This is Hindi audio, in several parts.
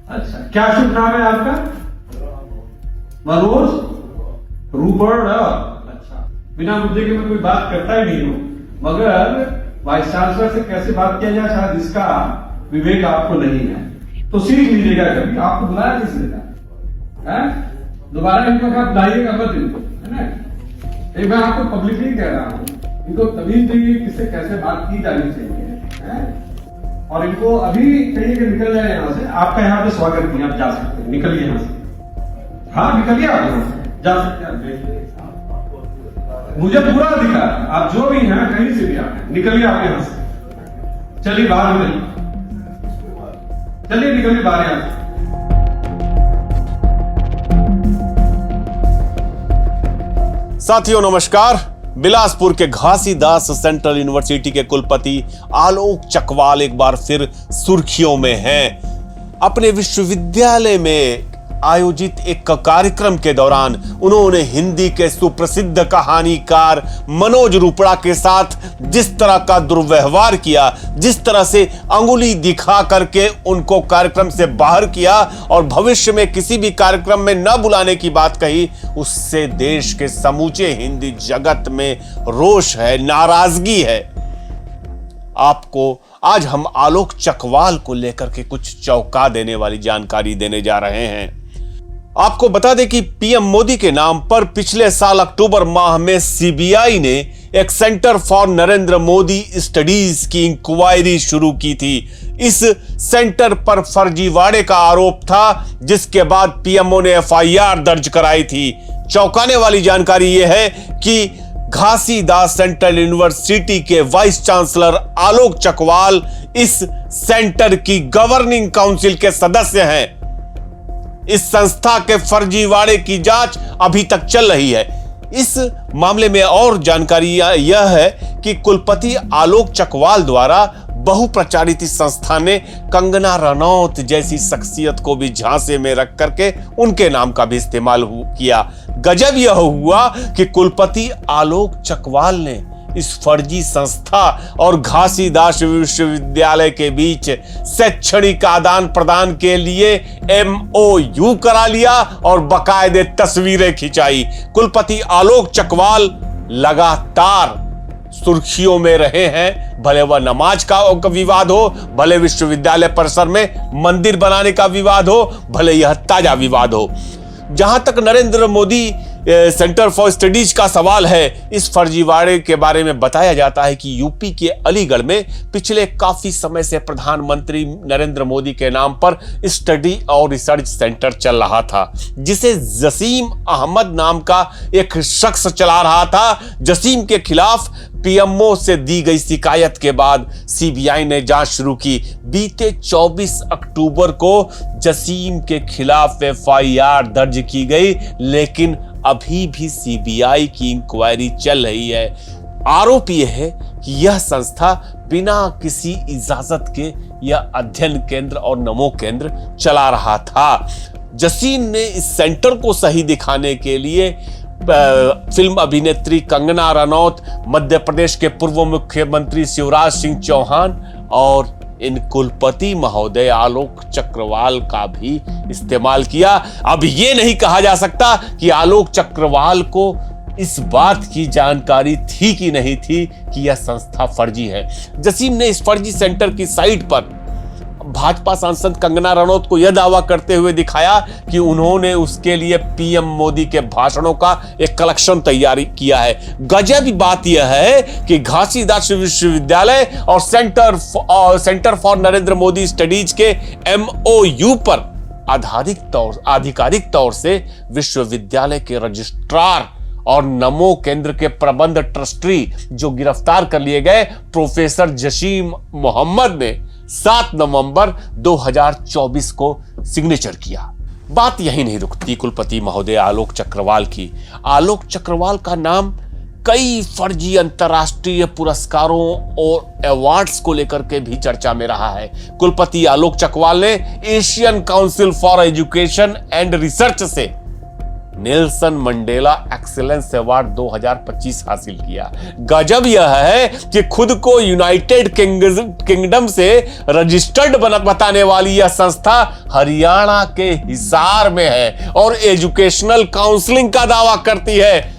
अच्छा, क्या शुभ नाम है आपका? मनोज रूबर्ड। अच्छा, बिना मुद्दे के मैं कोई बात करता ही नहीं हूं, मगर वाइस चांसलर से कैसे बात किया जाए शायद इसका विवेक आपको नहीं है, तो सीख लीजिएगा। कभी आपको बुलाया किसने था? दोबारा इनको कहा बुलाइएगा मत इनको, है ना? एक बार आपको पब्लिकली कह रहा हूं, इनको तमीज चाहिए किससे कैसे बात की जानी चाहिए, है? और इनको अभी कहिए कि निकल जाए यहां से। आपका यहां पे स्वागत नहीं, आप जा सकते हैं, निकलिए यहां से। हाँ निकलिए, आप यहां से जा सकते हैं। मुझे पूरा अधिकार, आप जो भी हैं कहीं से भी आप निकलिए, आप यहां से चलिए बाहर में, चलिए निकलिए बाहर यहां से। साथियों नमस्कार। बिलासपुर के घासीदास सेंट्रल यूनिवर्सिटी के कुलपति आलोक चकवाल एक बार फिर सुर्खियों में हैं। अपने विश्वविद्यालय में आयोजित एक कार्यक्रम के दौरान उन्होंने हिंदी के सुप्रसिद्ध कहानीकार मनोज रूपड़ा के साथ जिस तरह का दुर्व्यवहार किया, जिस तरह से अंगुली दिखा करके उनको कार्यक्रम से बाहर किया और भविष्य में किसी भी कार्यक्रम में न बुलाने की बात कही, उससे देश के समूचे हिंदी जगत में रोष है, नाराजगी है। आपको आज हम आलोक चकवाल को लेकर के कुछ चौंका देने वाली जानकारी देने जा रहे हैं। आपको बता दें कि पीएम मोदी के नाम पर पिछले साल अक्टूबर माह में सीबीआई ने एक centre for Narendra Modi studies की इंक्वायरी शुरू की थी। इस सेंटर पर फर्जीवाड़े का आरोप था, जिसके बाद पीएमओ ने एफआईआर दर्ज कराई थी। चौंकाने वाली जानकारी यह है कि घासीदास सेंट्रल यूनिवर्सिटी के वाइस चांसलर आलोक चकवाल इस सेंटर की गवर्निंग काउंसिल के सदस्य हैं। इस संस्था के फर्जीवाड़े की जांच अभी तक चल रही है। इस मामले में और जानकारी यह है कि कुलपति आलोक चकवाल द्वारा बहुप्रचारित इस संस्था ने कंगना रनौत जैसी शख्सियत को भी झांसे में रख करके उनके नाम का भी इस्तेमाल किया। गजब यह हुआ कि कुलपति आलोक चकवाल ने इस फर्जी संस्था और घासीदास विश्वविद्यालय के बीच शैक्षणिक आदान प्रदान के लिए MOU करा लिया और बाकायदे तस्वीरें खिंचाई। कुलपति आलोक चकवाल लगातार सुर्खियों में रहे हैं, भले वह नमाज का विवाद हो, भले विश्वविद्यालय परिसर में मंदिर बनाने का विवाद हो, भले यह ताजा विवाद हो। जहां तक Narendra Modi centre for studies का सवाल है, इस फर्जीवाड़े के बारे में बताया जाता है कि यूपी के अलीगढ़ में पिछले काफी समय से प्रधानमंत्री नरेंद्र मोदी के नाम पर स्टडी और रिसर्च सेंटर चल रहा था, जिसे जसीम अहमद नाम का एक शख्स चला रहा था। जसीम के खिलाफ पीएमओ से दी गई शिकायत के बाद सीबीआई ने जांच शुरू की। बीते 24 अक्टूबर को जसीम के खिलाफ एफआईआर दर्ज की गई, लेकिन अभी भी सीबीआई की इंक्वायरी चल रही है। आरोप यह है कि यह संस्था बिना किसी इजाजत के यह अध्ययन केंद्र और नमो केंद्र चला रहा था। जसीम ने इस सेंटर को सही दिखाने के लिए फिल्म अभिनेत्री कंगना रनौत, मध्य प्रदेश के पूर्व मुख्यमंत्री शिवराज सिंह चौहान और इन कुलपति महोदय आलोक चक्रवाल का भी इस्तेमाल किया। अब यह नहीं कहा जा सकता कि आलोक चक्रवाल को इस बात की जानकारी थी कि नहीं थी कि यह संस्था फर्जी है। जसीम ने इस फर्जी सेंटर की साइट पर भाजपा सांसद कंगना रनौत को यह दावा करते हुए दिखाया कि उन्होंने उसके लिए पीएम मोदी के भाषणों का एक कलेक्शन तैयार किया है। गजब बात यह है कि घासीदास विश्वविद्यालय और centre for Narendra Modi studies के MOU पर आधिकारिक तौर से विश्वविद्यालय के रजिस्ट्रार और नमो केंद्र के प्रबंध ट्रस्टी जो गिरफ्तार कर लिए गए प्रोफेसर जसीम मोहम्मद ने 7 नवंबर 2024 को सिग्नेचर किया। बात यही नहीं रुकती कुलपति महोदय आलोक चक्रवाल की। आलोक चक्रवाल का नाम कई फर्जी अंतरराष्ट्रीय पुरस्कारों और अवार्ड्स को लेकर के भी चर्चा में रहा है। कुलपति आलोक चकवाल ने Asian council for education and research से नेल्सन मंडेला एक्सीलेंस अवार्ड 2025 हासिल किया। गजब यह है कि खुद को यूनाइटेड किंगडम से रजिस्टर्ड बताने वाली यह संस्था हरियाणा के हिसार में है और एजुकेशनल काउंसलिंग का दावा करती है।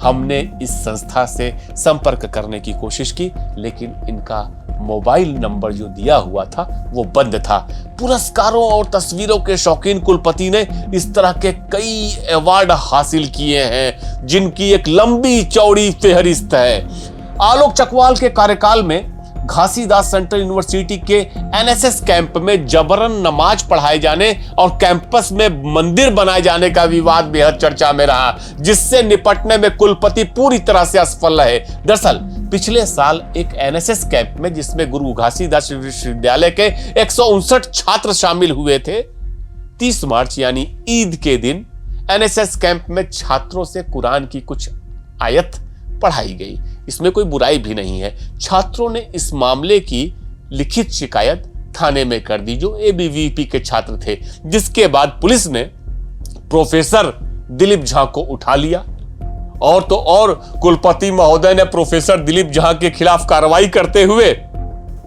हमने इस संस्था से संपर्क करने की कोशिश की, लेकिन इनका मोबाइल नंबर जो दिया हुआ था वो बंद था। पुरस्कारों और तस्वीरों के शौकीन कुलपति ने इस तरह के कई अवार्ड हासिल किए हैं, जिनकी एक लंबी चौड़ी फेहरिस्त है। आलोक चकवाल के कार्यकाल में घासीदास सेंट्रल यूनिवर्सिटी के एनएसएस कैंप में जबरन नमाज पढ़ाए जाने और कैंपस में मंदिर बनाए जाने का विवाद बेहद चर्चा में रहा, जिससे निपटने में कुलपति पूरी तरह से असफल रहे। दरअसल पिछले साल एक एनएसएस कैंप में, जिसमें गुरु घासीदास विश्वविद्यालय के 159 छात्र शामिल हुए थे, 30 मार्च यानी ईद के दिन एनएसएस कैंप में छात्रों से कुरान की कुछ आयत पढ़ाई गई। इसमें कोई बुराई भी नहीं है। छात्रों ने इस मामले की लिखित शिकायत थाने में कर दी, जो एबीवीपी के छात्र थे, जिसके बाद पुलिस ने प्रोफेसर दिलीप झा को उठा लिया। और तो और कुलपति महोदय ने प्रोफेसर दिलीप झा के खिलाफ कार्रवाई करते हुए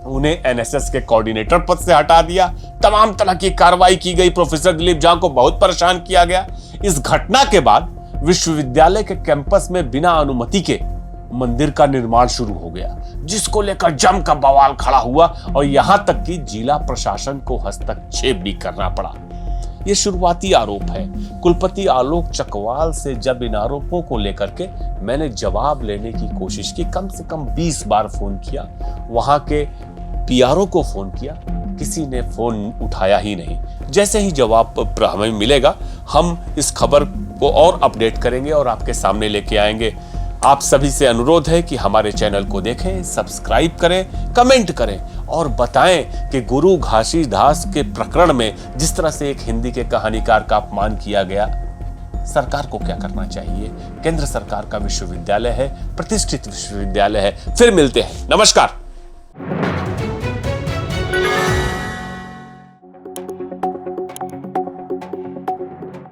उन्हें एनएसएस के कोऑर्डिनेटर पद से हटा दिया। तमाम तरह की कार्रवाई की गई। प्रोफेसर दिलीप झा को बहुत परेशान किया गया। इस घटना के बाद विश्वविद्यालय के कैंपस में बिना अनुमति के मंदिर का निर्माण शुरू हो गया, जिसको लेकर जमकर बवाल खड़ा हुआ और यहां तक कि जिला प्रशासन को हस्तक्षेप भी करना पड़ा। यह शुरुआती आरोप है। कुलपति आलोक चकवाल से जब इन आरोपों को लेकर के मैंने जवाब लेने की कोशिश की, कम से कम 20 बार फोन किया, वहां के पीआरओ को फोन किया, किसी ने फोन उठाया ही नहीं। जैसे ही जवाब हमें मिलेगा, हम इस खबर को और अपडेट करेंगे और आपके सामने लेके आएंगे। आप सभी से अनुरोध है कि हमारे चैनल को देखें, सब्सक्राइब करें, कमेंट करें और बताएं कि गुरु घासीदास के प्रकरण में जिस तरह से एक हिंदी के कहानीकार का अपमान किया गया, सरकार को क्या करना चाहिए। केंद्र सरकार का विश्वविद्यालय है, प्रतिष्ठित विश्वविद्यालय है। फिर मिलते हैं। नमस्कार।